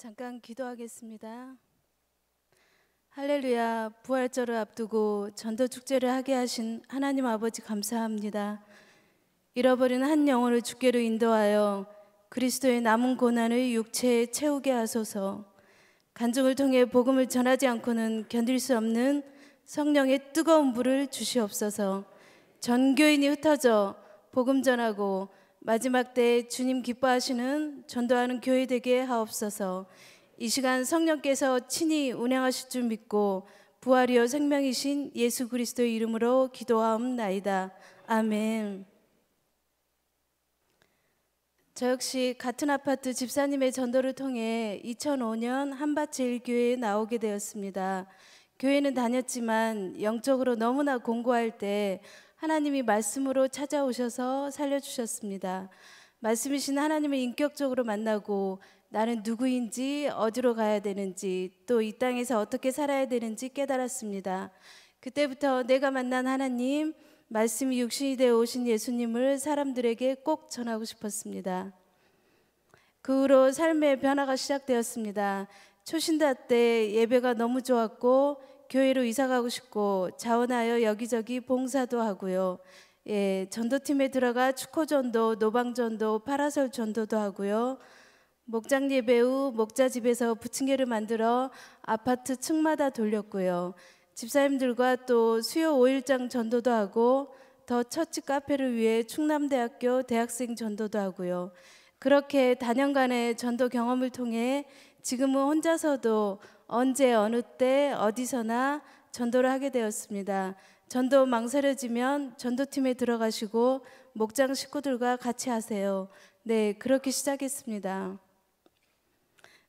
잠깐 기도하겠습니다. 할렐루야. 부활절을 앞두고 전도축제를 하게 하신 하나님 아버지 감사합니다. 잃어버린 한 영혼을 주께로 인도하여 그리스도의 남은 고난을 육체에 채우게 하소서. 간증을 통해 복음을 전하지 않고는 견딜 수 없는 성령의 뜨거운 불을 주시옵소서. 전 교인이 흩어져 복음 전하고 마지막 때 주님 기뻐하시는 전도하는 교회 되게 하옵소서. 이 시간 성령께서 친히 운행하실 줄 믿고 부활이요 생명이신 예수 그리스도의 이름으로 기도하옵나이다. 아멘. 저 역시 같은 아파트 집사님의 전도를 통해 2005년 한밭제일교회에 나오게 되었습니다. 교회는 다녔지만 영적으로 너무나 공고할 때 하나님이 말씀으로 찾아오셔서 살려주셨습니다. 말씀이신 하나님을 인격적으로 만나고 나는 누구인지, 어디로 가야 되는지, 또 이 땅에서 어떻게 살아야 되는지 깨달았습니다. 그때부터 내가 만난 하나님, 말씀이 육신이 되어 오신 예수님을 사람들에게 꼭 전하고 싶었습니다. 그 후로 삶의 변화가 시작되었습니다. 초신자 때 예배가 너무 좋았고 교회로 이사가고 싶고 자원하여 여기저기 봉사도 하고요. 전도팀에 들어가 축호전도, 노방전도, 파라솔 전도도 하고요. 목장 예배 후 목자집에서 부침개를 만들어 아파트 층마다 돌렸고요. 집사님들과 또 수요 5일장 전도도 하고 더 처치 카페를 위해 충남대학교 대학생 전도도 하고요. 그렇게 다년간의 전도 경험을 통해 지금은 혼자서도 언제 어느 때 어디서나 전도를 하게 되었습니다. 전도 망설여지면 전도팀에 들어가시고 목장 식구들과 같이 하세요. 네, 그렇게 시작했습니다.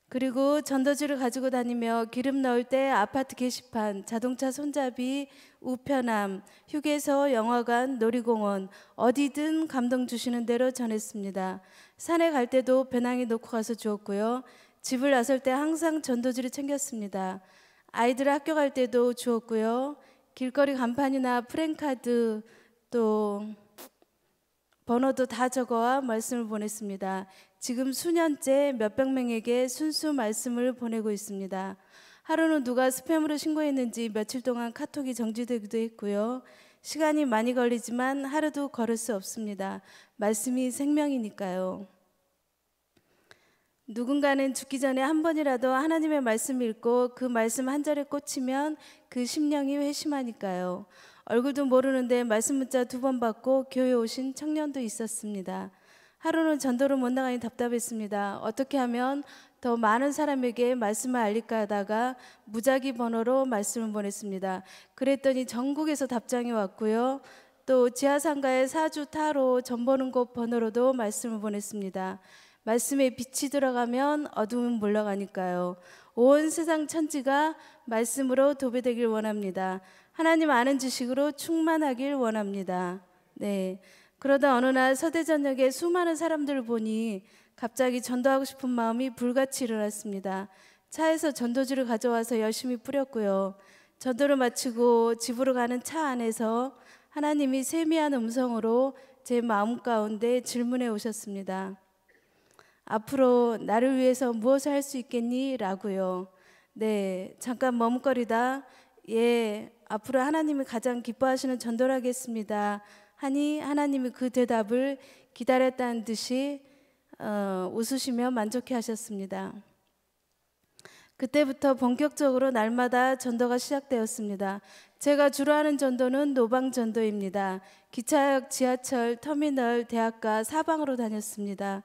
그리고 전도지를 가지고 다니며 기름 넣을 때 아파트 게시판, 자동차 손잡이, 우편함, 휴게소, 영화관, 놀이공원 어디든 감동 주시는 대로 전했습니다. 산에 갈 때도 배낭에 놓고 가서 주었고요. 집을 나설 때 항상 전도지를 챙겼습니다. 아이들 학교 갈 때도 주었고요. 길거리 간판이나 프랜카드 또 번호도 다 적어와 말씀을 보냈습니다. 지금 수년째 몇백 명에게 순수 말씀을 보내고 있습니다. 하루는 누가 스팸으로 신고했는지 며칠 동안 카톡이 정지되기도 했고요. 시간이 많이 걸리지만 하루도 걸을 수 없습니다. 말씀이 생명이니까요. 누군가는 죽기 전에 한 번이라도 하나님의 말씀을 읽고 그 말씀 한 절에 꽂히면 그 심령이 회심하니까요. 얼굴도 모르는데 말씀 문자 2번 받고 교회 오신 청년도 있었습니다. 하루는 전도를 못 나가니 답답했습니다. 어떻게 하면 더 많은 사람에게 말씀을 알릴까 하다가 무작위 번호로 말씀을 보냈습니다. 그랬더니 전국에서 답장이 왔고요. 또 지하상가의 사주 타로 전 보는 곳 번호로도 말씀을 보냈습니다. 말씀에 빛이 들어가면 어둠은 물러가니까요. 온 세상 천지가 말씀으로 도배되길 원합니다. 하나님 아는 지식으로 충만하길 원합니다. 네. 그러다 어느 날 서대전역에 수많은 사람들을 보니 갑자기 전도하고 싶은 마음이 불같이 일어났습니다. 차에서 전도지를 가져와서 열심히 뿌렸고요. 전도를 마치고 집으로 가는 차 안에서 하나님이 세미한 음성으로 제 마음 가운데 질문해 오셨습니다. 앞으로 나를 위해서 무엇을 할 수 있겠니? 라고요. 네, 잠깐 머뭇거리다 앞으로 하나님이 가장 기뻐하시는 전도를 하겠습니다 하니 하나님이 그 대답을 기다렸다는 듯이 웃으시며 만족해 하셨습니다. 그때부터 본격적으로 날마다 전도가 시작되었습니다. 제가 주로 하는 전도는 노방전도입니다. 기차역, 지하철, 터미널, 대학가, 사방으로 다녔습니다.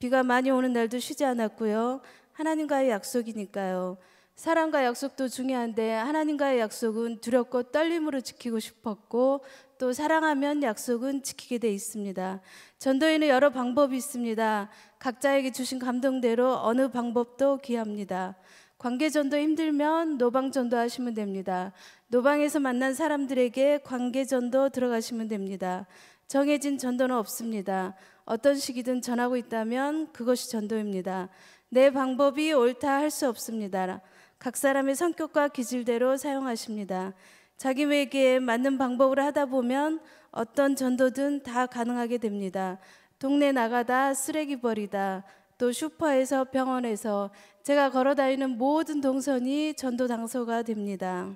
비가 많이 오는 날도 쉬지 않았고요. 하나님과의 약속이니까요. 사람과 약속도 중요한데 하나님과의 약속은 두렵고 떨림으로 지키고 싶었고 또 사랑하면 약속은 지키게 돼 있습니다. 전도에는 여러 방법이 있습니다. 각자에게 주신 감동대로 어느 방법도 귀합니다. 관계전도 힘들면 노방전도 하시면 됩니다. 노방에서 만난 사람들에게 관계전도 들어가시면 됩니다. 정해진 전도는 없습니다. 어떤 식이든 전하고 있다면 그것이 전도입니다. 내 방법이 옳다 할 수 없습니다. 각 사람의 성격과 기질대로 사용하십니다. 자기에게 맞는 방법으로 하다 보면 어떤 전도든 다 가능하게 됩니다. 동네 나가다 쓰레기 버리다, 또 슈퍼에서 병원에서 제가 걸어다니는 모든 동선이 전도 장소가 됩니다.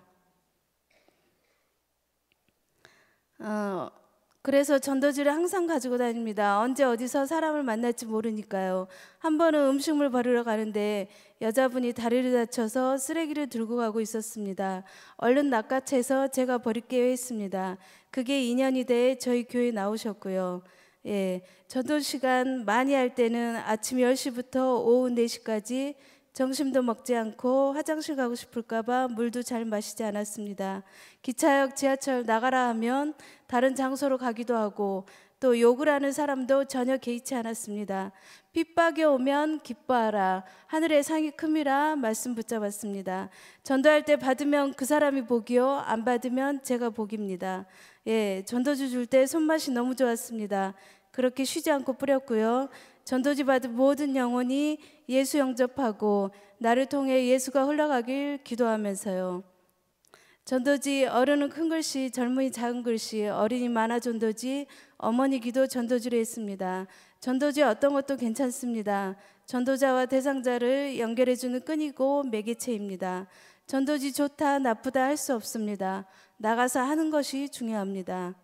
그래서 전도지를 항상 가지고 다닙니다. 언제 어디서 사람을 만날지 모르니까요. 한 번은 음식물 버리러 가는데 여자분이 다리를 다쳐서 쓰레기를 들고 가고 있었습니다. 얼른 낚아채서 제가 버릴게요 했습니다. 그게 인연이 돼 저희 교회에 나오셨고요. 예, 전도 시간 많이 할 때는 아침 10시부터 오후 4시까지 점심도 먹지 않고 화장실 가고 싶을까봐 물도 잘 마시지 않았습니다. 기차역, 지하철 나가라 하면 다른 장소로 가기도 하고 또 욕을 하는 사람도 전혀 개의치 않았습니다. 핍박이 오면 기뻐하라. 하늘의 상이 큼이라 말씀 붙잡았습니다. 전도할 때 받으면 그 사람이 복이요, 안 받으면 제가 복입니다. 예, 전도주 줄 때 손맛이 너무 좋았습니다. 그렇게 쉬지 않고 뿌렸고요. 전도지 받은 모든 영혼이 예수 영접하고 나를 통해 예수가 흘러가길 기도하면서요. 전도지 어른은 큰 글씨, 젊은이 작은 글씨, 어린이 많아 전도지, 어머니 기도 전도지로 했습니다. 전도지 어떤 것도 괜찮습니다. 전도자와 대상자를 연결해주는 끈이고 매개체입니다. 전도지 좋다 나쁘다 할 수 없습니다. 나가서 하는 것이 중요합니다.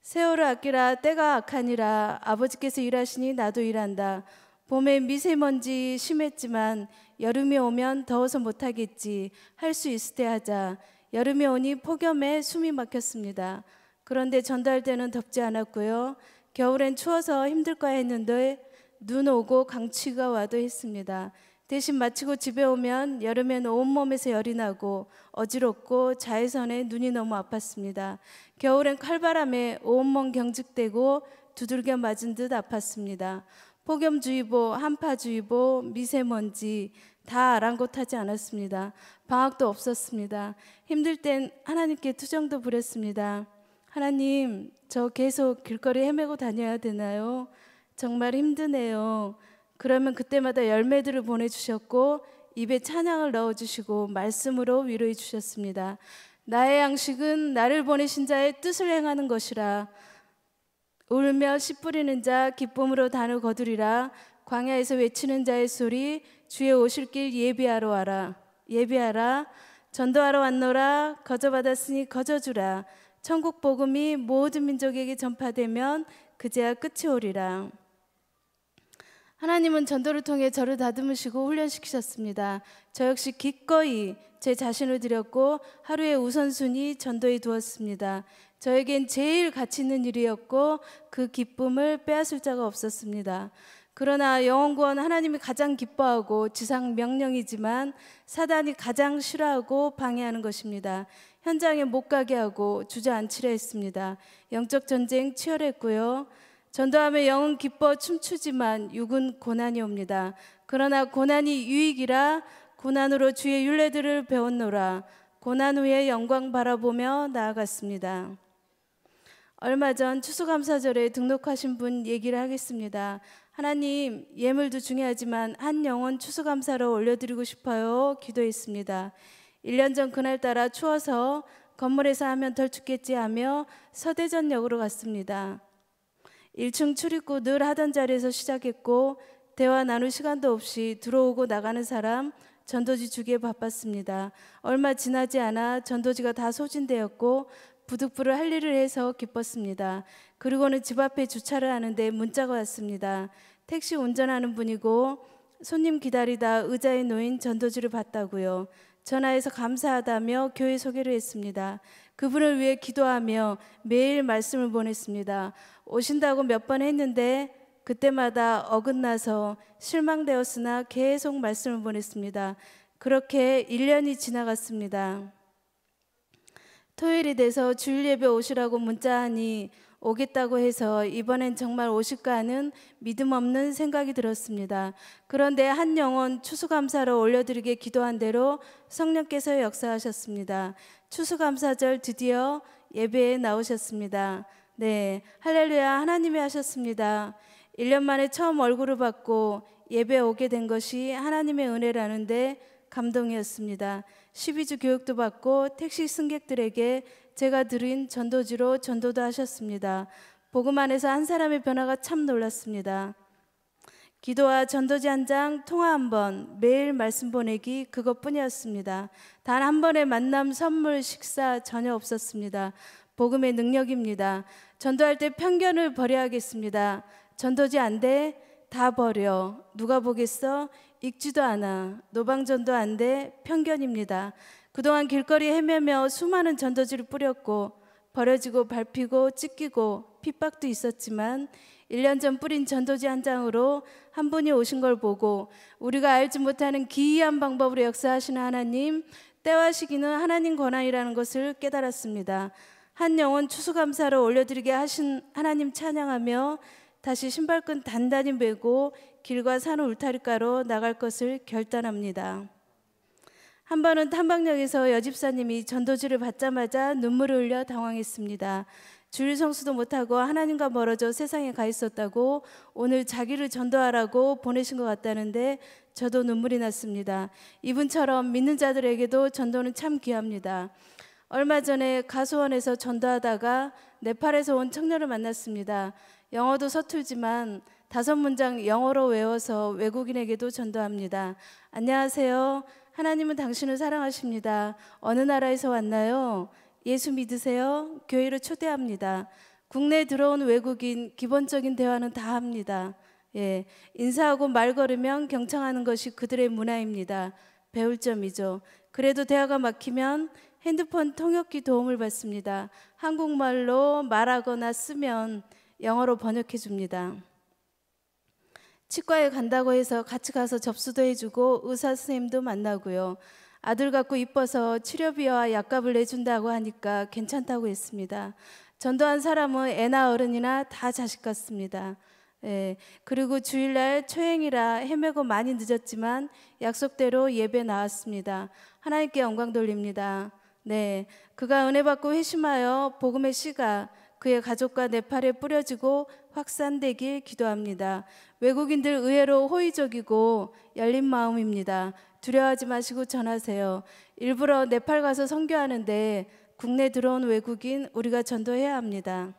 세월을 아끼라 때가 악하니라. 아버지께서 일하시니 나도 일한다. 봄에 미세먼지 심했지만 여름이 오면 더워서 못하겠지. 할 수 있을 때 하자. 여름이 오니 폭염에 숨이 막혔습니다. 그런데 전도할 때는 덥지 않았고요. 겨울엔 추워서 힘들 거야 했는데 눈 오고 강추위가 와도 했습니다. 대신 마치고 집에 오면 여름엔 온몸에서 열이 나고 어지럽고 자외선에 눈이 너무 아팠습니다. 겨울엔 칼바람에 온몸 경직되고 두들겨 맞은 듯 아팠습니다. 폭염주의보, 한파주의보, 미세먼지 다 아랑곳하지 않았습니다. 방학도 없었습니다. 힘들 땐 하나님께 투정도 부렸습니다. 하나님, 저 계속 길거리 헤매고 다녀야 되나요? 정말 힘드네요. 그러면 그때마다 열매들을 보내주셨고 입에 찬양을 넣어주시고 말씀으로 위로해 주셨습니다. 나의 양식은 나를 보내신 자의 뜻을 행하는 것이라. 울며 씨 뿌리는 자 기쁨으로 단을 거두리라. 광야에서 외치는 자의 소리 주의 오실 길 예비하러 와라. 예비하라. 전도하러 왔노라. 거저받았으니 거저주라. 천국 복음이 모든 민족에게 전파되면 그제야 끝이 오리라. 하나님은 전도를 통해 저를 다듬으시고 훈련시키셨습니다. 저 역시 기꺼이 제 자신을 드렸고 하루의 우선순위 전도에 두었습니다. 저에겐 제일 가치 있는 일이었고 그 기쁨을 빼앗을 자가 없었습니다. 그러나 영혼구원 하나님이 가장 기뻐하고 지상 명령이지만 사단이 가장 싫어하고 방해하는 것입니다. 현장에 못 가게 하고 주저앉히려 했습니다. 영적 전쟁 치열했고요. 전도하며 영은 기뻐 춤추지만 육은 고난이 옵니다. 그러나 고난이 유익이라 고난으로 주의 율례들을 배웠노라. 고난 후에 영광 바라보며 나아갔습니다. 얼마 전 추수감사절에 등록하신 분 얘기를 하겠습니다. 하나님, 예물도 중요하지만 한 영혼 추수감사로 올려드리고 싶어요. 기도했습니다. 1년 전 그날따라 추워서 건물에서 하면 덜 춥겠지 하며 서대전역으로 갔습니다. 1층 출입구 늘 하던 자리에서 시작했고 대화 나눌 시간도 없이 들어오고 나가는 사람 전도지 주기에 바빴습니다. 얼마 지나지 않아 전도지가 다 소진되었고 부득불을 할 일을 해서 기뻤습니다. 그리고는 집 앞에 주차를 하는데 문자가 왔습니다. 택시 운전하는 분이고 손님 기다리다 의자에 놓인 전도지를 봤다고요. 전화해서 감사하다며 교회 소개를 했습니다. 그분을 위해 기도하며 매일 말씀을 보냈습니다. 오신다고 몇 번 했는데 그때마다 어긋나서 실망되었으나 계속 말씀을 보냈습니다. 그렇게 1년이 지나갔습니다. 토요일이 돼서 주일 예배 오시라고 문자하니 오겠다고 해서 이번엔 정말 오실까 하는 믿음 없는 생각이 들었습니다. 그런데 한 영혼 추수감사로 올려드리게 기도한 대로 성령께서 역사하셨습니다. 추수감사절 드디어 예배에 나오셨습니다. 네, 할렐루야, 하나님이 하셨습니다. 1년 만에 처음 얼굴을 받고 예배에 오게 된 것이 하나님의 은혜라는데 감동이었습니다. 12주 교육도 받고 택시 승객들에게 제가 드린 전도지로 전도도 하셨습니다. 복음 안에서 한 사람의 변화가 참 놀랐습니다. 기도와 전도지 한 장, 통화 한 번, 매일 말씀 보내기 그것뿐이었습니다. 단 한 번의 만남, 선물, 식사 전혀 없었습니다. 복음의 능력입니다. 전도할 때 편견을 버려야겠습니다. 전도지 안 돼? 다 버려. 누가 보겠어? 읽지도 않아. 노방전도 안 돼? 편견입니다. 그동안 길거리 헤매며 수많은 전도지를 뿌렸고 버려지고 밟히고 찢기고 핍박도 있었지만 1년 전 뿌린 전도지 한 장으로 한 분이 오신 걸 보고 우리가 알지 못하는 기이한 방법으로 역사하시는 하나님, 때와 시기는 하나님 권한이라는 것을 깨달았습니다. 한 영혼 추수감사로 올려드리게 하신 하나님 찬양하며 다시 신발끈 단단히 매고 길과 산 울타리가로 나갈 것을 결단합니다. 한 번은 탐방역에서 여집사님이 전도지를 받자마자 눈물을 흘려 당황했습니다. 주일 성수도 못하고 하나님과 멀어져 세상에 가 있었다고 오늘 자기를 전도하라고 보내신 것 같다는데 저도 눈물이 났습니다. 이분처럼 믿는 자들에게도 전도는 참 귀합니다. 얼마 전에 가수원에서 전도하다가 네팔에서 온 청년을 만났습니다. 영어도 서툴지만 5문장 영어로 외워서 외국인에게도 전도합니다. 안녕하세요. 하나님은 당신을 사랑하십니다. 어느 나라에서 왔나요? 예수 믿으세요? 교회로 초대합니다. 국내에 들어온 외국인 기본적인 대화는 다 합니다. 인사하고 말 걸으면 경청하는 것이 그들의 문화입니다. 배울 점이죠. 그래도 대화가 막히면 핸드폰 통역기 도움을 받습니다. 한국말로 말하거나 쓰면 영어로 번역해 줍니다. 치과에 간다고 해서 같이 가서 접수도 해주고 의사 선생님도 만나고요. 아들 갖고 이뻐서 치료비와 약값을 내준다고 하니까 괜찮다고 했습니다. 전도한 사람은 애나 어른이나 다 자식 같습니다. 그리고 주일날 초행이라 헤매고 많이 늦었지만 약속대로 예배 나왔습니다. 하나님께 영광 돌립니다. 그가 은혜 받고 회심하여 복음의 씨가 그의 가족과 네팔에 뿌려지고 확산되길 기도합니다. 외국인들 의외로 호의적이고 열린 마음입니다. 두려워하지 마시고 전하세요. 일부러 네팔 가서 선교하는데 국내 들어온 외국인 우리가 전도해야 합니다.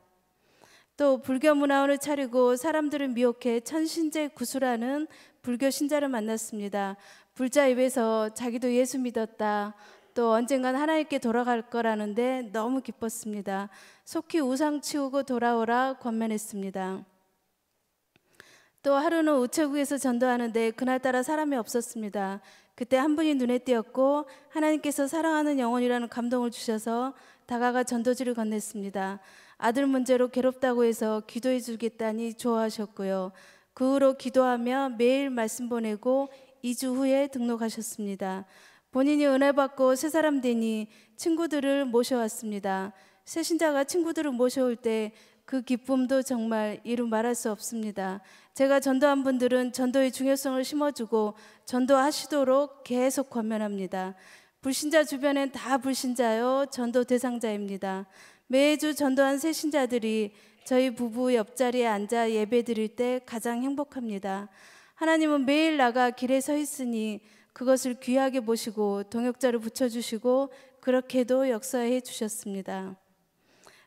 또 불교 문화원을 차리고 사람들을 미혹해 천신제 구수라는 불교 신자를 만났습니다. 불자 입에서 자기도 예수 믿었다, 또 언젠간 하나님께 돌아갈 거라는데 너무 기뻤습니다. 속히 우상 치우고 돌아오라 권면했습니다. 또 하루는 우체국에서 전도하는데 그날따라 사람이 없었습니다. 그때 한 분이 눈에 띄었고 하나님께서 사랑하는 영혼이라는 감동을 주셔서 다가가 전도지를 건넸습니다. 아들 문제로 괴롭다고 해서 기도해 주겠다니 좋아하셨고요. 그 후로 기도하며 매일 말씀 보내고 2주 후에 등록하셨습니다. 본인이 은혜 받고 새 사람 되니 친구들을 모셔왔습니다. 새 신자가 친구들을 모셔올 때 그 기쁨도 정말 이루 말할 수 없습니다. 제가 전도한 분들은 전도의 중요성을 심어주고 전도하시도록 계속 권면합니다. 불신자 주변엔 다 불신자요, 전도 대상자입니다. 매주 전도한 새 신자들이 저희 부부 옆자리에 앉아 예배 드릴 때 가장 행복합니다. 하나님은 매일 나가 길에 서 있으니 그것을 귀하게 보시고 동역자를 붙여주시고 그렇게도 역사해 주셨습니다.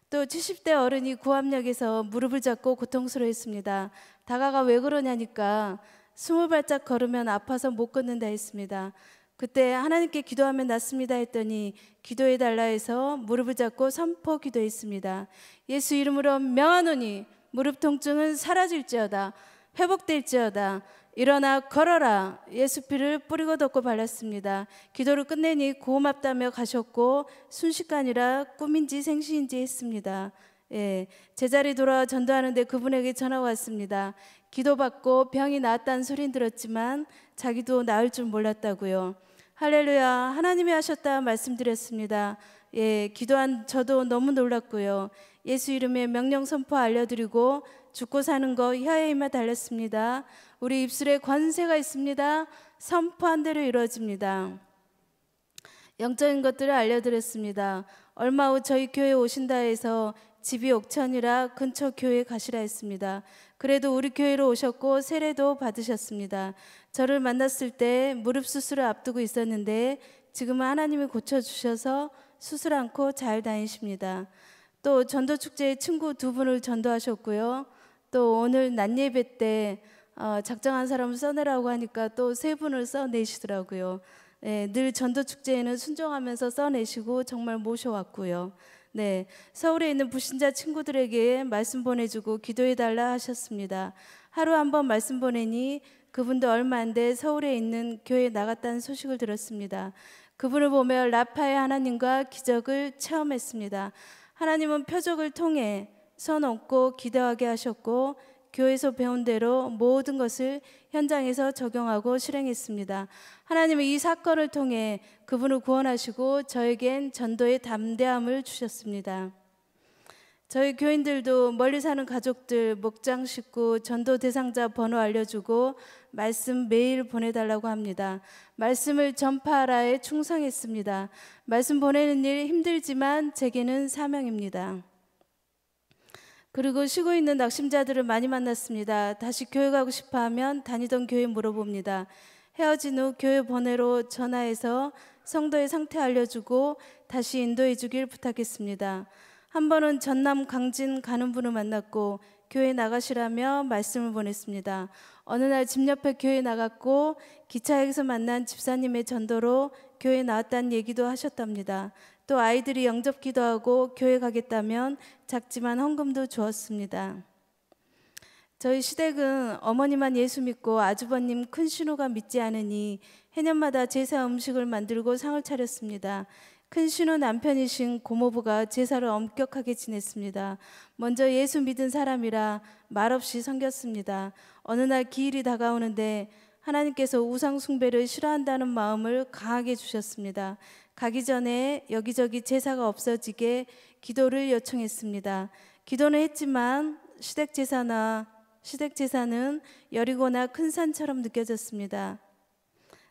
또 70대 어른이 구암역에서 무릎을 잡고 고통스러워했습니다. 다가가 왜 그러냐니까 20발짝 걸으면 아파서 못 걷는다 했습니다. 그때 하나님께 기도하면 낫습니다 했더니 기도해달라 해서 무릎을 잡고 선포 기도했습니다. 예수 이름으로 명하노니 무릎 통증은 사라질지어다, 회복될지어다, 일어나 걸어라. 예수 피를 뿌리고 덮고 발랐습니다. 기도를 끝내니 고맙다며 가셨고 순식간이라 꿈인지 생시인지 했습니다. 제자리 돌아와 전도하는데 그분에게 전화가 왔습니다. 기도받고 병이 나았다는 소리는 들었지만 자기도 나을 줄 몰랐다고요. 할렐루야, 하나님이 하셨다 말씀드렸습니다. 기도한 저도 너무 놀랐고요. 예수 이름의 명령 선포 알려드리고 죽고 사는 거 혀에 힘에 달렸습니다. 우리 입술에 권세가 있습니다. 선포한 대로 이루어집니다. 영적인 것들을 알려드렸습니다. 얼마 후 저희 교회에 오신다 해서 집이 옥천이라 근처 교회에 가시라 했습니다. 그래도 우리 교회로 오셨고 세례도 받으셨습니다. 저를 만났을 때 무릎 수술을 앞두고 있었는데 지금은 하나님이 고쳐주셔서 수술 않고 잘 다니십니다. 또 전도축제에 친구 2분을 전도하셨고요. 또 오늘 낮예배 때 작정한 사람을 써내라고 하니까 또 세 분을 써내시더라고요. 네, 늘 전도 축제에는 순종하면서 써내시고 정말 모셔왔고요. 네, 서울에 있는 불신자 친구들에게 말씀 보내주고 기도해달라 하셨습니다. 하루 한 번 말씀 보내니 그분도 얼마 안 돼 서울에 있는 교회에 나갔다는 소식을 들었습니다. 그분을 보며 라파의 하나님과 기적을 체험했습니다. 하나님은 표적을 통해 선 얹고 기도하게 하셨고 교회에서 배운 대로 모든 것을 현장에서 적용하고 실행했습니다. 하나님은 이 사건을 통해 그분을 구원하시고 저에겐 전도의 담대함을 주셨습니다. 저희 교인들도 멀리 사는 가족들, 목장 식구, 전도 대상자 번호 알려주고 말씀 매일 보내달라고 합니다. 말씀을 전파하라에 충성했습니다. 말씀 보내는 일 힘들지만 제게는 사명입니다. 그리고 쉬고 있는 낙심자들을 많이 만났습니다. 다시 교회 가고 싶어하면 다니던 교회 물어봅니다. 헤어진 후 교회 번호로 전화해서 성도의 상태 알려주고 다시 인도해 주길 부탁했습니다. 한 번은 전남 강진 가는 분을 만났고 교회 나가시라며 말씀을 보냈습니다. 어느 날 집 옆에 교회 나갔고 기차역에서 만난 집사님의 전도로 교회 나왔다는 얘기도 하셨답니다. 또 아이들이 영접 기도하고 교회 가겠다면 작지만 헌금도 주었습니다. 저희 시댁은 어머니만 예수 믿고 아주버님 큰 신우가 믿지 않으니 해년마다 제사 음식을 만들고 상을 차렸습니다. 큰 신우 남편이신 고모부가 제사를 엄격하게 지냈습니다. 먼저 예수 믿은 사람이라 말없이 섬겼습니다. 어느 날 기일이 다가오는데 하나님께서 우상 숭배를 싫어한다는 마음을 강하게 주셨습니다. 가기 전에 여기저기 제사가 없어지게 기도를 요청했습니다. 기도는 했지만 시댁 제사는 여리고나 큰 산처럼 느껴졌습니다.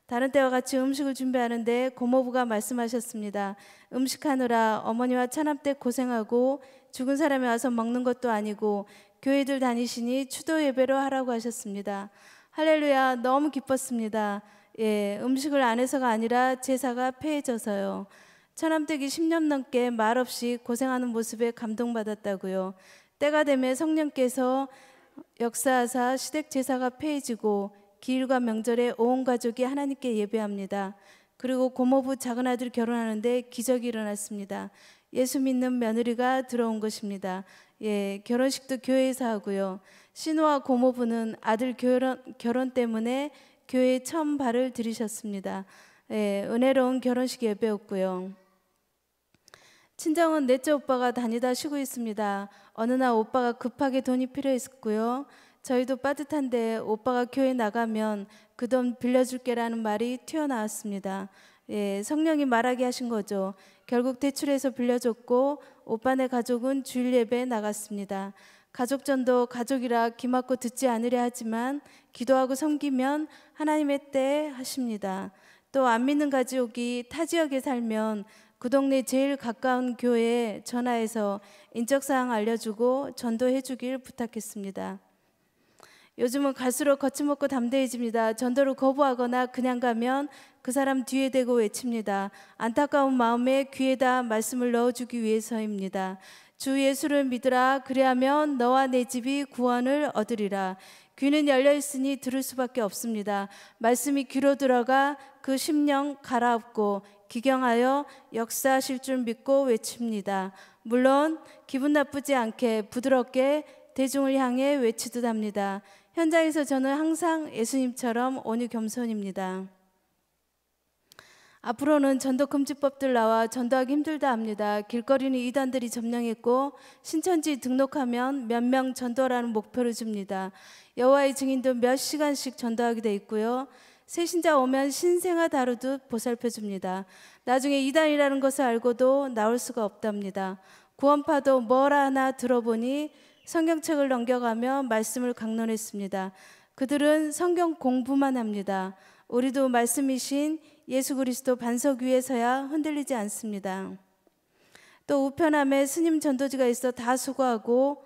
다른 때와 같이 음식을 준비하는데 고모부가 말씀하셨습니다. 음식하느라 어머니와 차남댁 고생하고 죽은 사람이 와서 먹는 것도 아니고 교회들 다니시니 추도 예배로 하라고 하셨습니다. 할렐루야, 너무 기뻤습니다. 음식을 안 해서가 아니라 제사가 폐해져서요. 차남댁이 10년 넘게 말없이 고생하는 모습에 감동받았다고요. 때가 되면 성령께서 역사하사 시댁 제사가 폐해지고 기일과 명절에 온 가족이 하나님께 예배합니다. 그리고 고모부 작은아들 결혼하는데 기적이 일어났습니다. 예수 믿는 며느리가 들어온 것입니다. 결혼식도 교회에서 하고요. 신우와 고모부는 아들 결혼 때문에 교회에 처음 발을 들이셨습니다. 은혜로운 결혼식 예배였고요. 친정은 넷째 오빠가 다니다 쉬고 있습니다. 어느 날 오빠가 급하게 돈이 필요했고요. 저희도 빠듯한데 오빠가 교회 나가면 그 돈 빌려줄게라는 말이 튀어나왔습니다. 성령이 말하게 하신 거죠. 결국 대출해서 빌려줬고 오빠네 가족은 주일 예배에 나갔습니다. 가족전도 가족이라 기막고 듣지 않으려 하지만 기도하고 섬기면 하나님의 때 하십니다. 또 안 믿는 가족이 타 지역에 살면 그 동네 제일 가까운 교회에 전화해서 인적사항 알려주고 전도해 주길 부탁했습니다. 요즘은 갈수록 거침없고 담대해집니다. 전도를 거부하거나 그냥 가면 그 사람 뒤에 대고 외칩니다. 안타까운 마음에 귀에다 말씀을 넣어주기 위해서입니다. 주 예수를 믿으라. 그리하면 너와 내 집이 구원을 얻으리라. 귀는 열려 있으니 들을 수밖에 없습니다. 말씀이 귀로 들어가 그 심령 갈아엎고 기경하여 역사하실 줄 믿고 외칩니다. 물론 기분 나쁘지 않게 부드럽게 대중을 향해 외치듯 합니다. 현장에서 저는 항상 예수님처럼 온유 겸손입니다. 앞으로는 전도 금지법들 나와 전도하기 힘들다 합니다. 길거리는 이단들이 점령했고 신천지 등록하면 몇 명 전도라는 목표를 줍니다. 여호와의 증인도 몇 시간씩 전도하게 돼 있고요. 새신자 오면 신생아 다루듯 보살펴줍니다. 나중에 이단이라는 것을 알고도 나올 수가 없답니다. 구원파도 뭐라 하나 들어보니 성경책을 넘겨가며 말씀을 강론했습니다. 그들은 성경 공부만 합니다. 우리도 말씀이신 예수 그리스도 반석 위에 서야 흔들리지 않습니다. 또 우편함에 스님 전도지가 있어 다 수고하고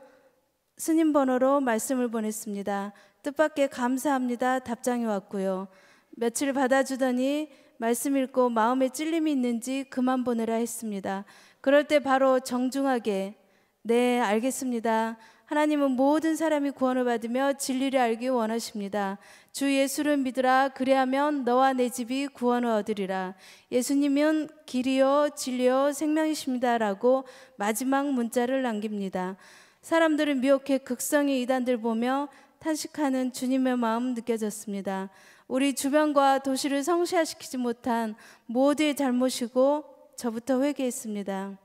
스님 번호로 말씀을 보냈습니다. 뜻밖의 감사합니다 답장이 왔고요. 며칠 받아주더니 말씀 읽고 마음에 찔림이 있는지 그만 보내라 했습니다. 그럴 때 바로 정중하게 네 알겠습니다. 하나님은 모든 사람이 구원을 받으며 진리를 알기 원하십니다. 주 예수를 믿으라. 그리하면 너와 내 집이 구원을 얻으리라. 예수님은 길이요 진리요 생명이십니다 라고 마지막 문자를 남깁니다. 사람들은 미혹해 극성의 이단들 보며 탄식하는 주님의 마음 느껴졌습니다. 우리 주변과 도시를 성시화시키지 못한 모두의 잘못이고 저부터 회개했습니다.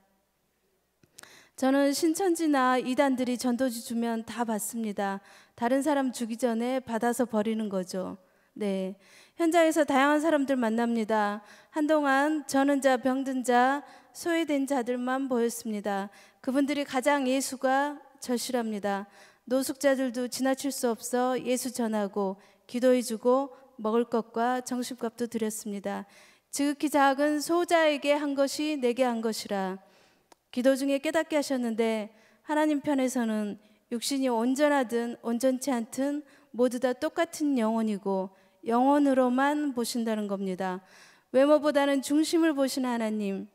저는 신천지나 이단들이 전도지 주면 다 받습니다. 다른 사람 주기 전에 받아서 버리는 거죠. 네, 현장에서 다양한 사람들 만납니다. 한동안 저는 자, 병든 자, 소외된 자들만 보였습니다. 그분들이 가장 예수가 절실합니다. 노숙자들도 지나칠 수 없어 예수 전하고 기도해주고 먹을 것과 정신값도 드렸습니다. 지극히 작은 소자에게 한 것이 내게 한 것이라. 기도 중에 깨닫게 하셨는데 하나님 편에서는 육신이 온전하든 온전치 않든 모두 다 똑같은 영혼이고 영혼으로만 보신다는 겁니다. 외모보다는 중심을 보시는 하나님.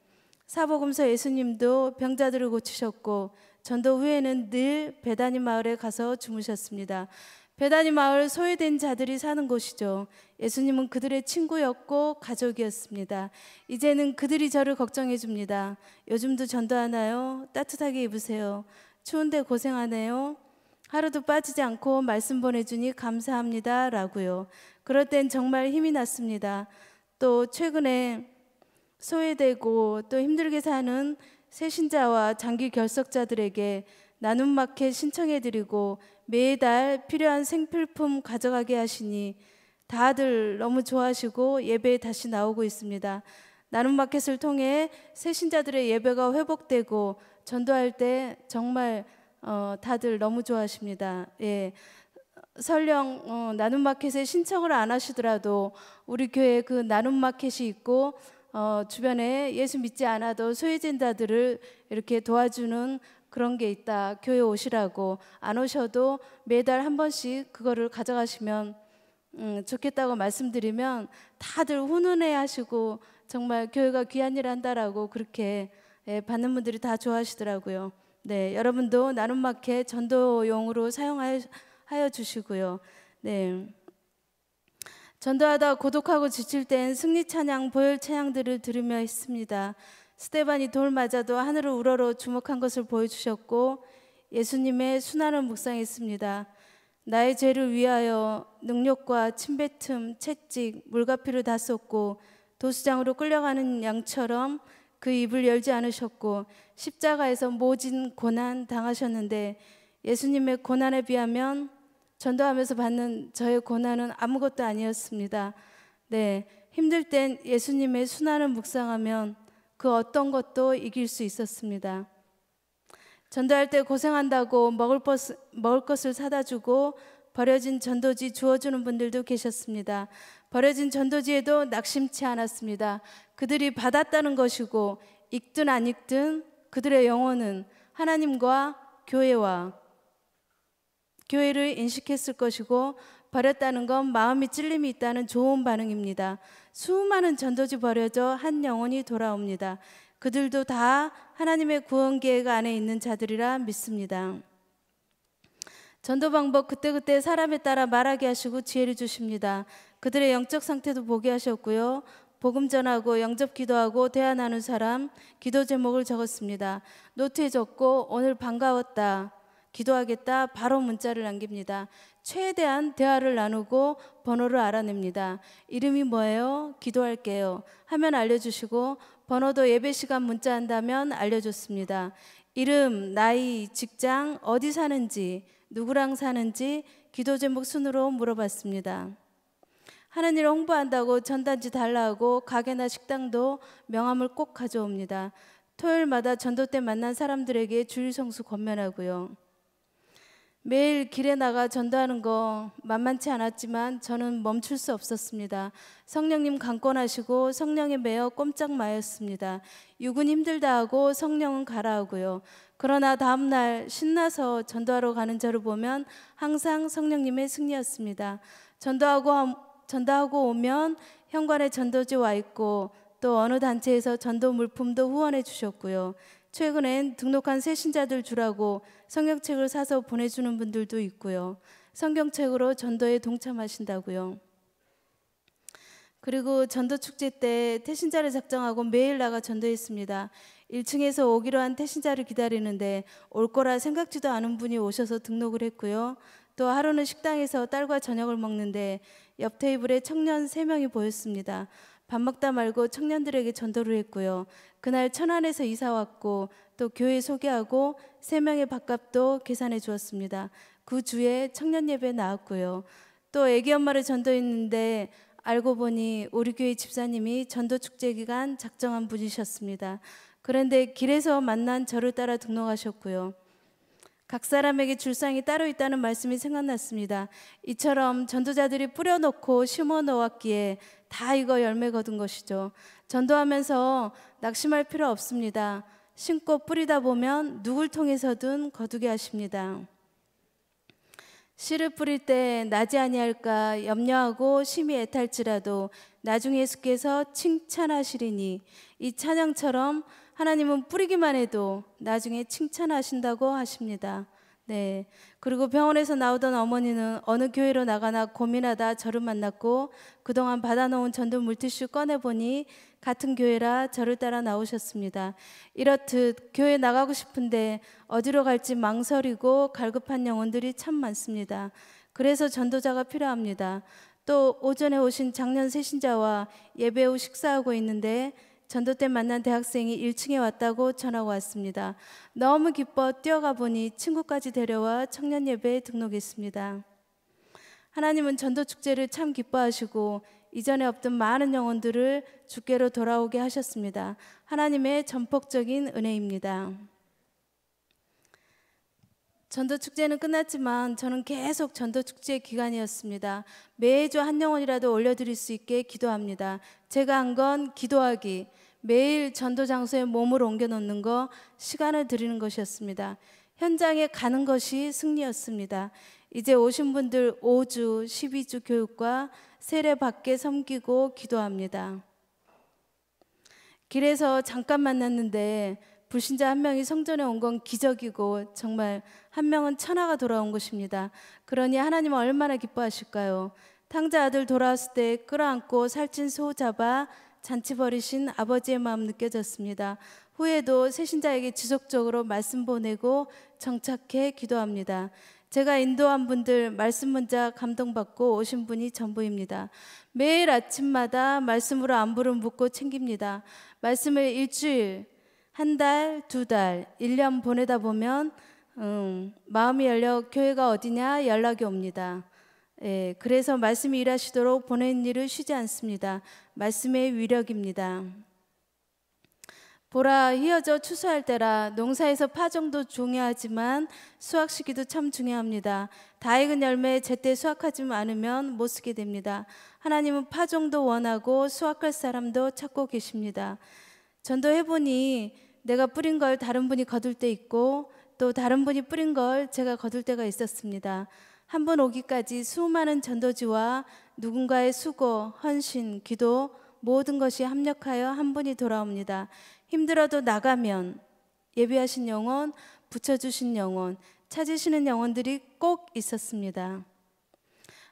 사복음서 예수님도 병자들을 고치셨고 전도 후에는 늘 베다니 마을에 가서 주무셨습니다. 베다니 마을 소외된 자들이 사는 곳이죠. 예수님은 그들의 친구였고 가족이었습니다. 이제는 그들이 저를 걱정해 줍니다. 요즘도 전도하나요? 따뜻하게 입으세요. 추운데 고생하네요. 하루도 빠지지 않고 말씀 보내주니 감사합니다 라고요. 그럴 땐 정말 힘이 났습니다. 또 최근에 소외되고 또 힘들게 사는 새신자와 장기 결석자들에게 나눔 마켓 신청해드리고 매달 필요한 생필품 가져가게 하시니 다들 너무 좋아하시고 예배에 다시 나오고 있습니다. 나눔 마켓을 통해 새신자들의 예배가 회복되고 전도할 때 정말 다들 너무 좋아하십니다. 예. 설령 나눔 마켓에 신청을 안 하시더라도 우리 교회에 그 나눔 마켓이 있고 주변에 예수 믿지 않아도 소외진자들을 이렇게 도와주는 그런 게 있다. 교회 오시라고. 안 오셔도 매달 한 번씩 그거를 가져가시면 좋겠다고 말씀드리면 다들 훈훈해 하시고 정말 교회가 귀한 일 한다라고 그렇게 받는 분들이 다 좋아하시더라고요. 네, 여러분도 나눔 마켓 전도용으로 사용하여 주시고요. 네. 전도하다 고독하고 지칠 땐 승리 찬양, 보혈 찬양들을 들으며 있습니다. 스데반이 돌 맞아도 하늘을 우러러 주목한 것을 보여주셨고 예수님의 순환을 묵상했습니다. 나의 죄를 위하여 능욕과 침뱉음, 채찍, 물가피를 다 쏟고 도수장으로 끌려가는 양처럼 그 입을 열지 않으셨고 십자가에서 모진 고난 당하셨는데 예수님의 고난에 비하면 전도하면서 받는 저의 고난은 아무것도 아니었습니다. 네, 힘들 땐 예수님의 순환을 묵상하면 그 어떤 것도 이길 수 있었습니다. 전도할 때 고생한다고 먹을 것을 사다 주고 버려진 전도지 주워주는 분들도 계셨습니다. 버려진 전도지에도 낙심치 않았습니다. 그들이 받았다는 것이고 읽든 안 읽든 그들의 영혼은 하나님과 교회를 인식했을 것이고 버렸다는 건 마음이 찔림이 있다는 좋은 반응입니다. 수많은 전도지 버려져 한 영혼이 돌아옵니다. 그들도 다 하나님의 구원 계획 안에 있는 자들이라 믿습니다. 전도 방법 그때그때 사람에 따라 말하게 하시고 지혜를 주십니다. 그들의 영적 상태도 보게 하셨고요. 복음 전하고 영접 기도하고 대화 나눈 사람 기도 제목을 적었습니다. 노트에 적고 오늘 반가웠다. 기도하겠다. 바로 문자를 남깁니다. 최대한 대화를 나누고 번호를 알아냅니다. 이름이 뭐예요? 기도할게요. 하면 알려주시고 번호도 예배 시간 문자한다면 알려줬습니다. 이름, 나이, 직장, 어디 사는지, 누구랑 사는지 기도 제목 순으로 물어봤습니다. 하는 일을 홍보한다고 전단지 달라고 가게나 식당도 명함을 꼭 가져옵니다. 토요일마다 전도 때 만난 사람들에게 주일 성수 권면하고요. 매일 길에 나가 전도하는 거 만만치 않았지만 저는 멈출 수 없었습니다. 성령님 강권하시고 성령에 매여 꼼짝 마였습니다. 육은 힘들다 하고 성령은 가라 하고요. 그러나 다음날 신나서 전도하러 가는 저를 보면 항상 성령님의 승리였습니다. 전도하고 오면 현관에 전도지 와 있고 또 어느 단체에서 전도 물품도 후원해 주셨고요. 최근엔 등록한 새신자들 주라고 성경책을 사서 보내주는 분들도 있고요. 성경책으로 전도에 동참하신다고요. 그리고 전도축제 때 태신자를 작정하고 매일 나가 전도했습니다. 1층에서 오기로 한 태신자를 기다리는데 올 거라 생각지도 않은 분이 오셔서 등록을 했고요. 또 하루는 식당에서 딸과 저녁을 먹는데 옆 테이블에 청년 3명이 보였습니다. 밥 먹다 말고 청년들에게 전도를 했고요. 그날 천안에서 이사 왔고 또 교회 소개하고 3명의 밥값도 계산해 주었습니다. 그 주에 청년 예배 나왔고요. 또 애기 엄마를 전도했는데 알고 보니 우리 교회 집사님이 전도축제 기간 작정한 분이셨습니다. 그런데 길에서 만난 저를 따라 등록하셨고요. 각 사람에게 줄상이 따로 있다는 말씀이 생각났습니다. 이처럼 전도자들이 뿌려놓고 심어 놓았기에 다 이거 열매 거둔 것이죠. 전도하면서 낙심할 필요 없습니다. 심고 뿌리다 보면 누굴 통해서든 거두게 하십니다. 씨를 뿌릴 때 나지 아니할까 염려하고 심히 애탈지라도 나중에 예수께서 칭찬하시리니, 이 찬양처럼 하나님은 뿌리기만 해도 나중에 칭찬하신다고 하십니다. 네. 그리고 병원에서 나오던 어머니는 어느 교회로 나가나 고민하다 저를 만났고 그동안 받아놓은 전도 물티슈 꺼내보니 같은 교회라 저를 따라 나오셨습니다. 이렇듯 교회 나가고 싶은데 어디로 갈지 망설이고 갈급한 영혼들이 참 많습니다. 그래서 전도자가 필요합니다. 또 오전에 오신 작년 새신자와 예배 후 식사하고 있는데 전도 때 만난 대학생이 1층에 왔다고 전화가 왔습니다. 너무 기뻐 뛰어가 보니 친구까지 데려와 청년 예배에 등록했습니다. 하나님은 전도 축제를 참 기뻐하시고 이전에 없던 많은 영혼들을 주께로 돌아오게 하셨습니다. 하나님의 전폭적인 은혜입니다. 전도축제는 끝났지만 저는 계속 전도축제 기간이었습니다. 매주 한 영혼이라도 올려드릴 수 있게 기도합니다. 제가 한 건 기도하기, 매일 전도 장소에 몸을 옮겨놓는 거, 시간을 드리는 것이었습니다. 현장에 가는 것이 승리였습니다. 이제 오신 분들 5주, 12주 교육과 세례 받게 섬기고 기도합니다. 길에서 잠깐 만났는데 불신자 한 명이 성전에 온 건 기적이고 정말 한 명은 천하가 돌아온 것입니다. 그러니 하나님은 얼마나 기뻐하실까요? 탕자 아들 돌아왔을 때 끌어안고 살찐 소 잡아 잔치 벌이신 아버지의 마음 느껴졌습니다. 후에도 새신자에게 지속적으로 말씀 보내고 정착해 기도합니다. 제가 인도한 분들 말씀 문자 감동받고 오신 분이 전부입니다. 매일 아침마다 말씀으로 안부를 묻고 챙깁니다. 말씀을 일주일, 한 달, 2달, 1년 보내다 보면 마음이 열려 교회가 어디냐 연락이 옵니다. 예, 그래서 말씀이 일하시도록 보내는 일을 쉬지 않습니다. 말씀의 위력입니다. 보라, 휘어져 추수할 때라. 농사에서 파종도 중요하지만 수확 시기도 참 중요합니다. 다 익은 열매 제때 수확하지 않으면 못 쓰게 됩니다. 하나님은 파종도 원하고 수확할 사람도 찾고 계십니다. 전도해보니 내가 뿌린 걸 다른 분이 거둘 때 있고 또 다른 분이 뿌린 걸 제가 거둘 때가 있었습니다. 한 번 오기까지 수많은 전도지와 누군가의 수고, 헌신, 기도 모든 것이 합력하여 한 분이 돌아옵니다. 힘들어도 나가면 예비하신 영혼, 붙여주신 영혼, 찾으시는 영혼들이 꼭 있었습니다.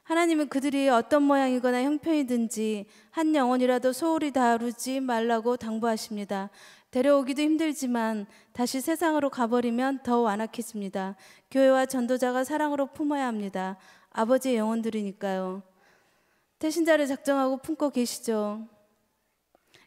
하나님은 그들이 어떤 모양이거나 형편이든지 한 영혼이라도 소홀히 다루지 말라고 당부하십니다. 데려오기도 힘들지만 다시 세상으로 가버리면 더 완악해집니다. 교회와 전도자가 사랑으로 품어야 합니다. 아버지의 영혼들이니까요. 태신자를 작정하고 품고 계시죠.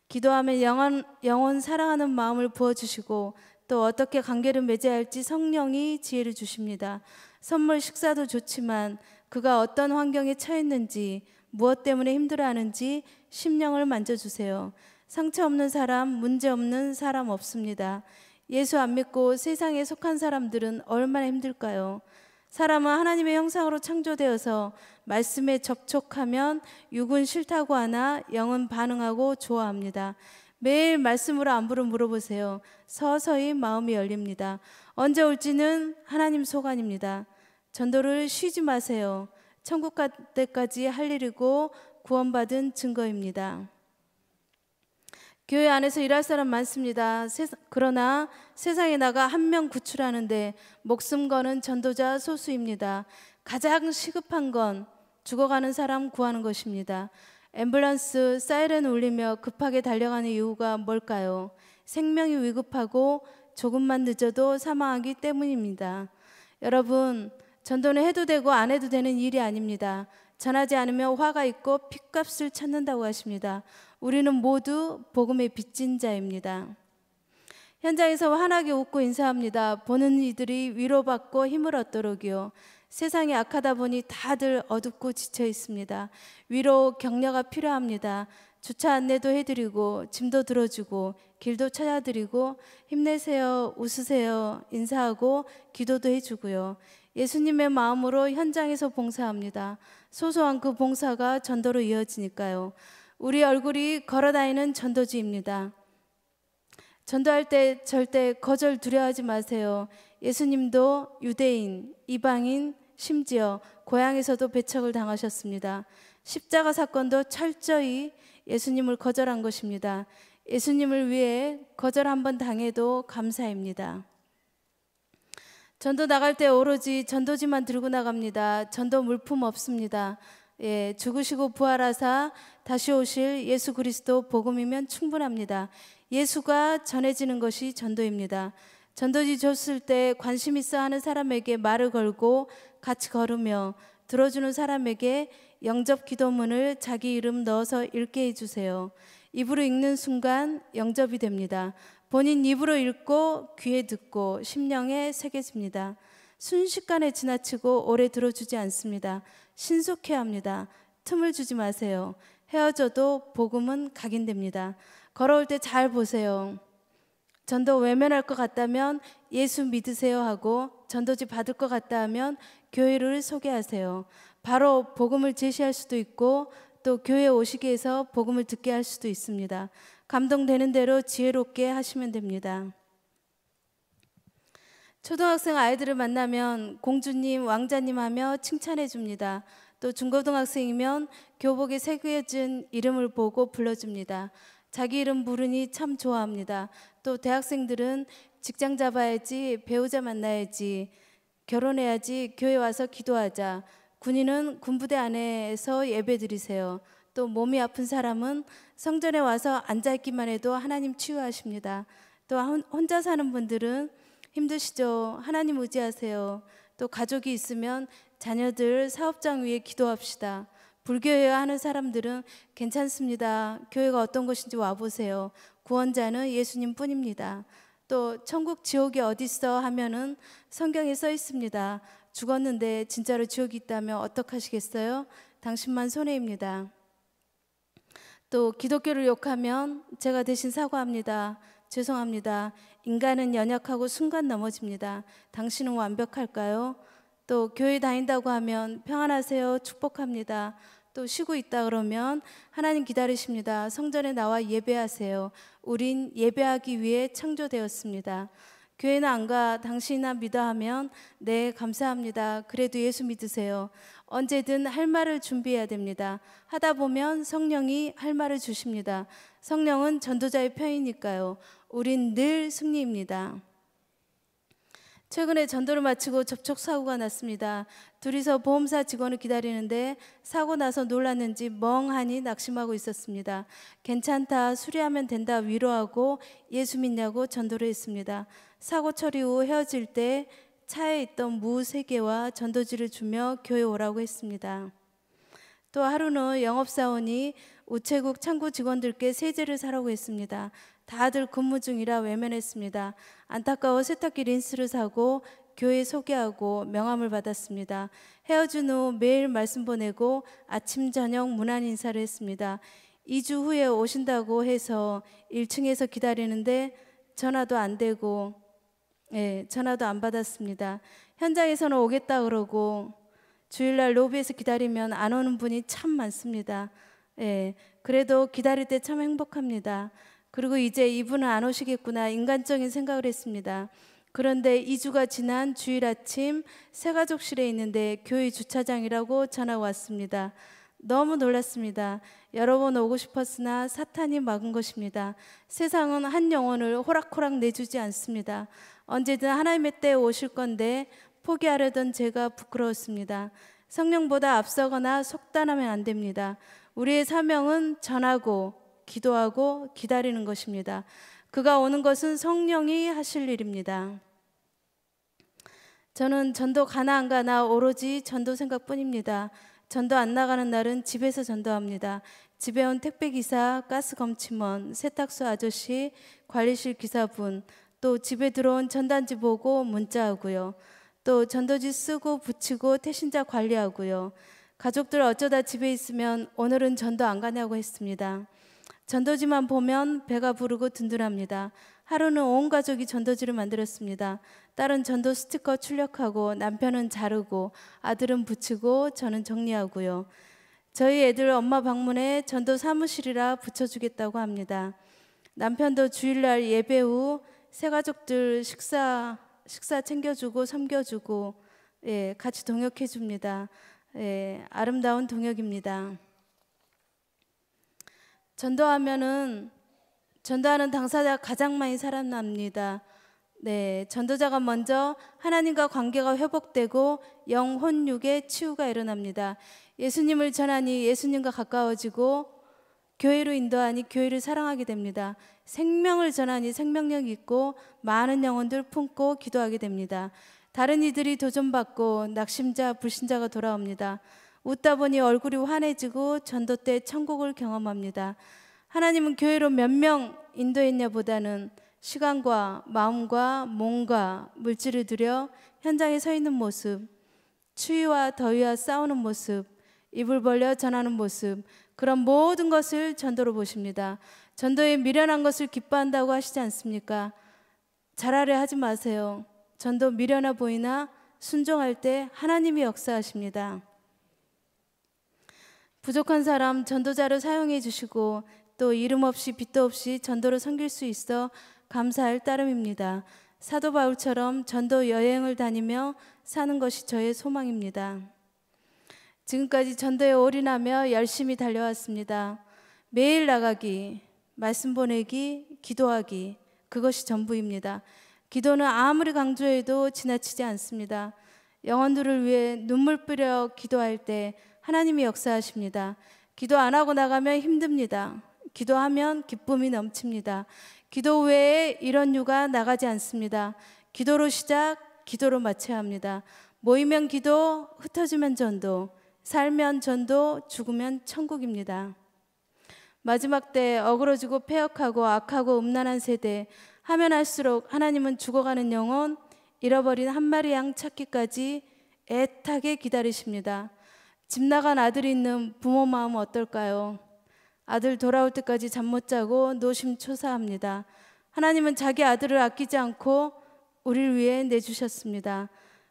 기도하면 영혼 사랑하는 마음을 부어주시고 또 어떻게 관계를 맺어야 할지 성령이 지혜를 주십니다. 선물 식사도 좋지만 그가 어떤 환경에 처했는지 무엇 때문에 힘들어하는지 심령을 만져주세요. 상처 없는 사람, 문제 없는 사람 없습니다. 예수 안 믿고 세상에 속한 사람들은 얼마나 힘들까요? 사람은 하나님의 형상으로 창조되어서 말씀에 접촉하면 육은 싫다고 하나 영은 반응하고 좋아합니다. 매일 말씀으로 안부를 물어보세요. 서서히 마음이 열립니다. 언제 올지는 하나님 소관입니다. 전도를 쉬지 마세요. 천국 갈 때까지 할 일이고 구원받은 증거입니다. 교회 안에서 일할 사람 많습니다. 그러나 세상에 나가 한 명 구출하는데 목숨 거는 전도자 소수입니다. 가장 시급한 건 죽어가는 사람 구하는 것입니다. 앰뷸런스 사이렌 울리며 급하게 달려가는 이유가 뭘까요? 생명이 위급하고 조금만 늦어도 사망하기 때문입니다. 여러분, 전도는 해도 되고 안 해도 되는 일이 아닙니다. 전하지 않으면 화가 있고 핏값을 찾는다고 하십니다. 우리는 모두 복음의 빚진 자입니다. 현장에서 환하게 웃고 인사합니다. 보는 이들이 위로받고 힘을 얻도록이요. 세상이 악하다 보니 다들 어둡고 지쳐 있습니다. 위로 격려가 필요합니다. 주차 안내도 해드리고 짐도 들어주고 길도 찾아드리고 힘내세요, 웃으세요, 인사하고 기도도 해주고요. 예수님의 마음으로 현장에서 봉사합니다. 소소한 그 봉사가 전도로 이어지니까요. 우리 얼굴이 걸어다니는 전도지입니다. 전도할 때 절대 거절 두려워하지 마세요. 예수님도 유대인, 이방인, 심지어 고향에서도 배척을 당하셨습니다. 십자가 사건도 철저히 예수님을 거절한 것입니다. 예수님을 위해 거절 한번 당해도 감사입니다. 전도 나갈 때 오로지 전도지만 들고 나갑니다. 전도 물품 없습니다. 죽으시고 부활하사 다시 오실 예수 그리스도 복음이면 충분합니다. 예수가 전해지는 것이 전도입니다. 전도지 줬을 때 관심 있어 하는 사람에게 말을 걸고 같이 걸으며 들어주는 사람에게 영접 기도문을 자기 이름 넣어서 읽게 해주세요. 입으로 읽는 순간 영접이 됩니다. 본인 입으로 읽고 귀에 듣고 심령에 새겨집니다. 순식간에 지나치고 오래 들어주지 않습니다. 신속해야 합니다. 틈을 주지 마세요. 헤어져도 복음은 각인됩니다. 걸어올 때 잘 보세요. 전도 외면할 것 같다면 예수 믿으세요 하고 전도지 받을 것 같다 하면 교회를 소개하세요. 바로 복음을 제시할 수도 있고 또 교회에 오시게 해서 복음을 듣게 할 수도 있습니다. 감동되는 대로 지혜롭게 하시면 됩니다. 초등학생 아이들을 만나면 공주님, 왕자님 하며 칭찬해 줍니다. 또 중고등학생이면 교복에 새겨진 이름을 보고 불러줍니다. 자기 이름 부르니 참 좋아합니다. 또 대학생들은 직장 잡아야지, 배우자 만나야지, 결혼해야지, 교회 와서 기도하자. 군인은 군부대 안에서 예배 드리세요. 또 몸이 아픈 사람은 성전에 와서 앉아있기만 해도 하나님 치유하십니다. 또 혼자 사는 분들은 힘드시죠? 하나님 의지하세요. 또 가족이 있으면 자녀들 사업장 위에 기도합시다. 불교에 하는 사람들은 괜찮습니다. 교회가 어떤 곳인지 와보세요. 구원자는 예수님 뿐입니다. 또 천국 지옥이 어딨어 하면은 성경에 써 있습니다. 죽었는데 진짜로 지옥이 있다면 어떡하시겠어요? 당신만 손해입니다. 또 기독교를 욕하면 제가 대신 사과합니다. 죄송합니다. 인간은 연약하고 순간 넘어집니다. 당신은 완벽할까요? 또 교회 다닌다고 하면 평안하세요. 축복합니다. 또 쉬고 있다 그러면 하나님 기다리십니다. 성전에 나와 예배하세요. 우린 예배하기 위해 창조되었습니다. 교회는 안 가, 당신이나 믿어 하면 네, 감사합니다. 그래도 예수 믿으세요. 언제든 할 말을 준비해야 됩니다. 하다 보면 성령이 할 말을 주십니다. 성령은 전도자의 편이니까요. 우린 늘 승리입니다. 최근에 전도를 마치고 접촉사고가 났습니다. 둘이서 보험사 직원을 기다리는데 사고 나서 놀랐는지 멍하니 낙심하고 있었습니다. 괜찮다, 수리하면 된다 위로하고 예수 믿냐고 전도를 했습니다. 사고 처리 후 헤어질 때 차에 있던 무 3개와 전도지를 주며 교회 오라고 했습니다. 또 하루는 영업사원이 우체국 창구 직원들께 세제를 사라고 했습니다. 다들 근무 중이라 외면했습니다. 안타까워 세탁기 린스를 사고 교회 소개하고 명함을 받았습니다. 헤어진 후 매일 말씀 보내고 아침 저녁 문안 인사를 했습니다. 2주 후에 오신다고 해서 1층에서 기다리는데 전화도 안 되고 전화도 안 받았습니다. 현장에서는 오겠다 그러고 주일날 로비에서 기다리면 안 오는 분이 참 많습니다. 그래도 기다릴 때 참 행복합니다. 그리고 이제 이분은 안 오시겠구나 인간적인 생각을 했습니다. 그런데 2주가 지난 주일 아침 새가족실에 있는데 교회 주차장이라고 전화가 왔습니다. 너무 놀랐습니다. 여러 번 오고 싶었으나 사탄이 막은 것입니다. 세상은 한 영혼을 호락호락 내주지 않습니다. 언제든 하나님의 때에 오실 건데 포기하려던 제가 부끄러웠습니다. 성령보다 앞서거나 속단하면 안 됩니다. 우리의 사명은 전하고 기도하고 기다리는 것입니다. 그가 오는 것은 성령이 하실 일입니다. 저는 전도 가나 안 가나 오로지 전도 생각뿐입니다. 전도 안 나가는 날은 집에서 전도합니다. 집에 온 택배기사, 가스검침원, 세탁소 아저씨, 관리실 기사분, 또 집에 들어온 전단지 보고 문자하고요. 또 전도지 쓰고 붙이고 태신자 관리하고요. 가족들 어쩌다 집에 있으면 오늘은 전도 안 가냐고 했습니다. 전도지만 보면 배가 부르고 든든합니다. 하루는 온 가족이 전도지를 만들었습니다. 딸은 전도 스티커 출력하고 남편은 자르고 아들은 붙이고 저는 정리하고요. 저희 애들 엄마 방문에 전도 사무실이라 붙여주겠다고 합니다. 남편도 주일날 예배 후 새가족들 식사 챙겨주고 섬겨주고 같이 동역해 줍니다. 아름다운 동역입니다. 전도하는 당사자가 가장 많이 살아납니다. 전도자가 먼저 하나님과 관계가 회복되고 영혼 육의 치유가 일어납니다. 예수님을 전하니 예수님과 가까워지고 교회로 인도하니 교회를 사랑하게 됩니다. 생명을 전하니 생명력 있고 많은 영혼들 품고 기도하게 됩니다. 다른 이들이 도전받고 낙심자 불신자가 돌아옵니다. 웃다 보니 얼굴이 환해지고 전도 때 천국을 경험합니다. 하나님은 교회로 몇 명 인도했냐 보다는 시간과 마음과 몸과 물질을 들여 현장에 서 있는 모습, 추위와 더위와 싸우는 모습, 입을 벌려 전하는 모습, 그런 모든 것을 전도로 보십니다. 전도에 미련한 것을 기뻐한다고 하시지 않습니까? 잘하려 하지 마세요. 전도 미련해 보이나 순종할 때 하나님이 역사하십니다. 부족한 사람 전도자로 사용해 주시고 또 이름 없이 빚도 없이 전도로 섬길 수 있어 감사할 따름입니다. 사도 바울처럼 전도 여행을 다니며 사는 것이 저의 소망입니다. 지금까지 전도에 올인하며 열심히 달려왔습니다. 매일 나가기, 말씀 보내기, 기도하기, 그것이 전부입니다. 기도는 아무리 강조해도 지나치지 않습니다. 영혼들을 위해 눈물 뿌려 기도할 때 하나님이 역사하십니다. 기도 안 하고 나가면 힘듭니다. 기도하면 기쁨이 넘칩니다. 기도 외에 이런 유가 나가지 않습니다. 기도로 시작, 기도로 마쳐야 합니다. 모이면 기도, 흩어지면 전도, 살면 전도, 죽으면 천국입니다. 마지막 때 어그러지고 패역하고 악하고 음란한 세대, 하면 할수록 하나님은 죽어가는 영혼, 잃어버린 한 마리 양 찾기까지 애타게 기다리십니다. 집 나간 아들이 있는 부모 마음 어떨까요? 아들 돌아올 때까지 잠 못 자고 노심초사합니다. 하나님은 자기 아들을 아끼지 않고 우리를 위해 내주셨습니다.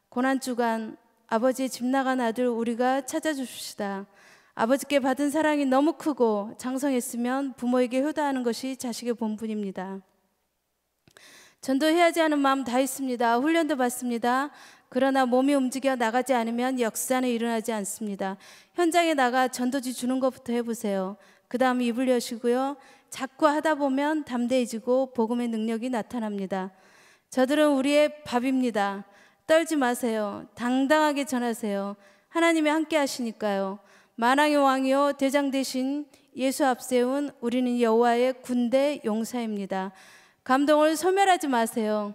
고난주간 아버지의 집 나간 아들 우리가 찾아주십시다. 아버지께 받은 사랑이 너무 크고 장성했으면 부모에게 효도하는 것이 자식의 본분입니다. 전도해야지 하는 마음 다 있습니다. 훈련도 받습니다. 그러나 몸이 움직여 나가지 않으면 역사는 일어나지 않습니다. 현장에 나가 전도지 주는 것부터 해보세요. 그 다음 입을 여시고요. 자꾸 하다 보면 담대해지고 복음의 능력이 나타납니다. 저들은 우리의 밥입니다. 떨지 마세요. 당당하게 전하세요. 하나님이 함께 하시니까요. 만왕의 왕이요 대장 대신 예수 앞세운 우리는 여호와의 군대 용사입니다. 감동을 소멸하지 마세요.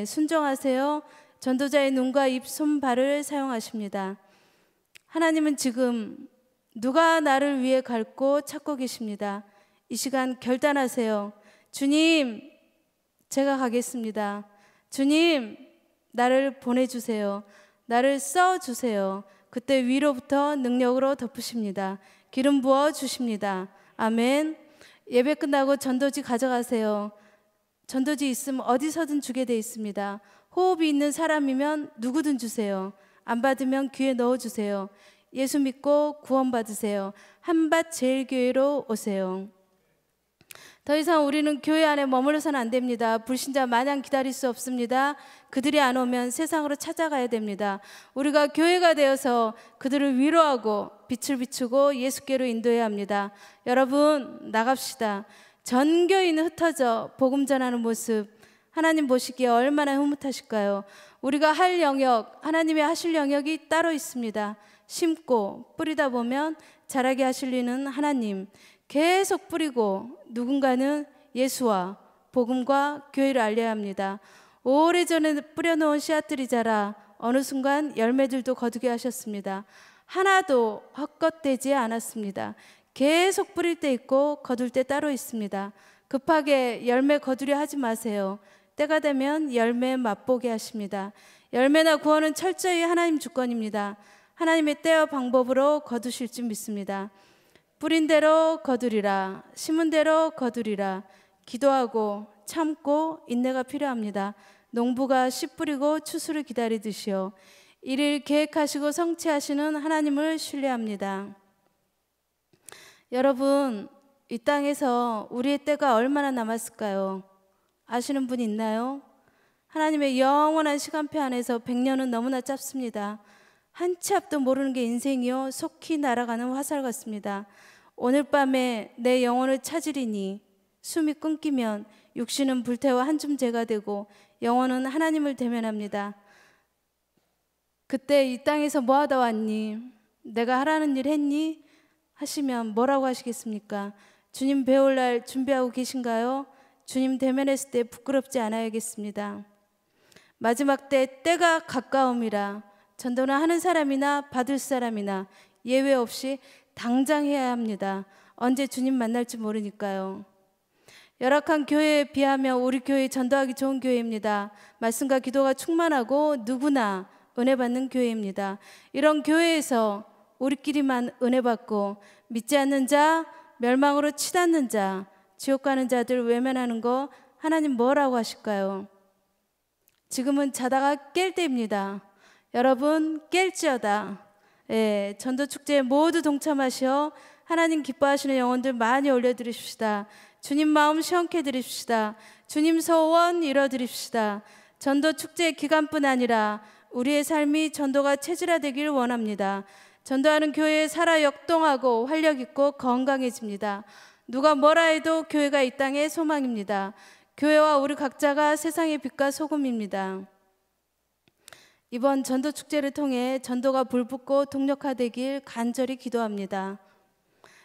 순종하세요. 전도자의 눈과 입, 손, 발을 사용하십니다. 하나님은 지금 누가 나를 위해 갈고 찾고 계십니다. 이 시간 결단하세요. 주님, 제가 가겠습니다. 주님, 나를 보내주세요. 나를 써주세요. 그때 위로부터 능력으로 덮으십니다. 기름 부어 주십니다. 아멘. 예배 끝나고 전도지 가져가세요. 전도지 있으면 어디서든 주게 돼 있습니다. 호흡이 있는 사람이면 누구든 주세요. 안 받으면 귀에 넣어주세요. 예수 믿고 구원받으세요. 한밭 제일교회로 오세요. 더 이상 우리는 교회 안에 머물러서는 안 됩니다. 불신자 마냥 기다릴 수 없습니다. 그들이 안 오면 세상으로 찾아가야 됩니다. 우리가 교회가 되어서 그들을 위로하고 빛을 비추고 예수께로 인도해야 합니다. 여러분 나갑시다. 전 교인은 흩어져 복음 전하는 모습 하나님 보시기에 얼마나 흐뭇하실까요? 우리가 할 영역, 하나님이 하실 영역이 따로 있습니다. 심고 뿌리다 보면 자라게 하실 이는 하나님. 계속 뿌리고 누군가는 예수와 복음과 교회를 알려야 합니다. 오래전에 뿌려놓은 씨앗들이 자라 어느 순간 열매들도 거두게 하셨습니다. 하나도 헛것되지 않았습니다. 계속 뿌릴 때 있고 거둘 때 따로 있습니다. 급하게 열매 거두려 하지 마세요. 때가 되면 열매 맛보게 하십니다. 열매나 구원은 철저히 하나님 주권입니다. 하나님의 때와 방법으로 거두실 줄 믿습니다. 뿌린 대로 거두리라, 심은 대로 거두리라. 기도하고 참고 인내가 필요합니다. 농부가 씨 뿌리고 추수를 기다리듯이요. 이를 계획하시고 성취하시는 하나님을 신뢰합니다. 여러분, 이 땅에서 우리의 때가 얼마나 남았을까요? 아시는 분 있나요? 하나님의 영원한 시간표 안에서 100년은 너무나 짧습니다. 한 치 앞도 모르는 게 인생이요 속히 날아가는 화살 같습니다. 오늘 밤에 내 영혼을 찾으리니 숨이 끊기면 육신은 불태워 한줌 재가 되고 영혼은 하나님을 대면합니다. 그때 이 땅에서 뭐 하다 왔니? 내가 하라는 일 했니? 하시면 뭐라고 하시겠습니까? 주님 배울 날 준비하고 계신가요? 주님 대면했을 때 부끄럽지 않아야겠습니다. 마지막 때가 가까움이라 전도는 하는 사람이나 받을 사람이나 예외 없이 당장 해야 합니다. 언제 주님 만날지 모르니까요. 열악한 교회에 비하면 우리 교회 전도하기 좋은 교회입니다. 말씀과 기도가 충만하고 누구나 은혜 받는 교회입니다. 이런 교회에서 우리끼리만 은혜 받고 믿지 않는 자, 멸망으로 치닫는 자, 지옥 가는 자들 외면하는 거 하나님 뭐라고 하실까요? 지금은 자다가 깰 때입니다. 여러분 깰지어다. 전도축제에 모두 동참하시어 하나님 기뻐하시는 영혼들 많이 올려드리십시다. 주님 마음 시원케 해드립시다. 주님 소원 이뤄드립시다. 전도축제 기간뿐 아니라 우리의 삶이 전도가 체질화되길 원합니다. 전도하는 교회에 살아 역동하고 활력있고 건강해집니다. 누가 뭐라 해도 교회가 이 땅의 소망입니다. 교회와 우리 각자가 세상의 빛과 소금입니다. 이번 전도축제를 통해 전도가 불붙고 동력화되길 간절히 기도합니다.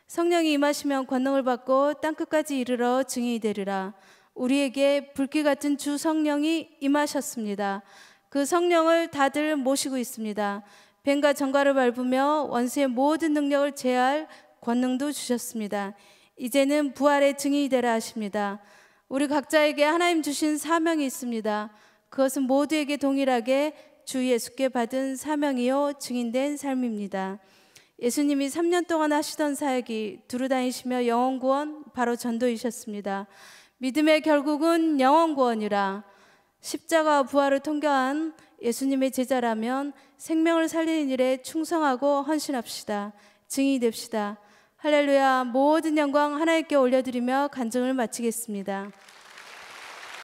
성령이 임하시면 권능을 받고 땅끝까지 이르러 증인이 되리라. 우리에게 불길 같은 주 성령이 임하셨습니다. 그 성령을 다들 모시고 있습니다. 뱀과 정갈을 밟으며 원수의 모든 능력을 제할 권능도 주셨습니다. 이제는 부활의 증인이 되라 하십니다. 우리 각자에게 하나님 주신 사명이 있습니다. 그것은 모두에게 동일하게 주 예수께 받은 사명이요 증인된 삶입니다. 예수님이 3년 동안 하시던 사역이 두루다니시며 영혼구원 바로 전도이셨습니다. 믿음의 결국은 영혼구원이라. 십자가와 부활을 통과한 예수님의 제자라면 생명을 살리는 일에 충성하고 헌신합시다. 증인이 됩시다. 할렐루야. 모든 영광 하나님께 올려드리며 간증을 마치겠습니다.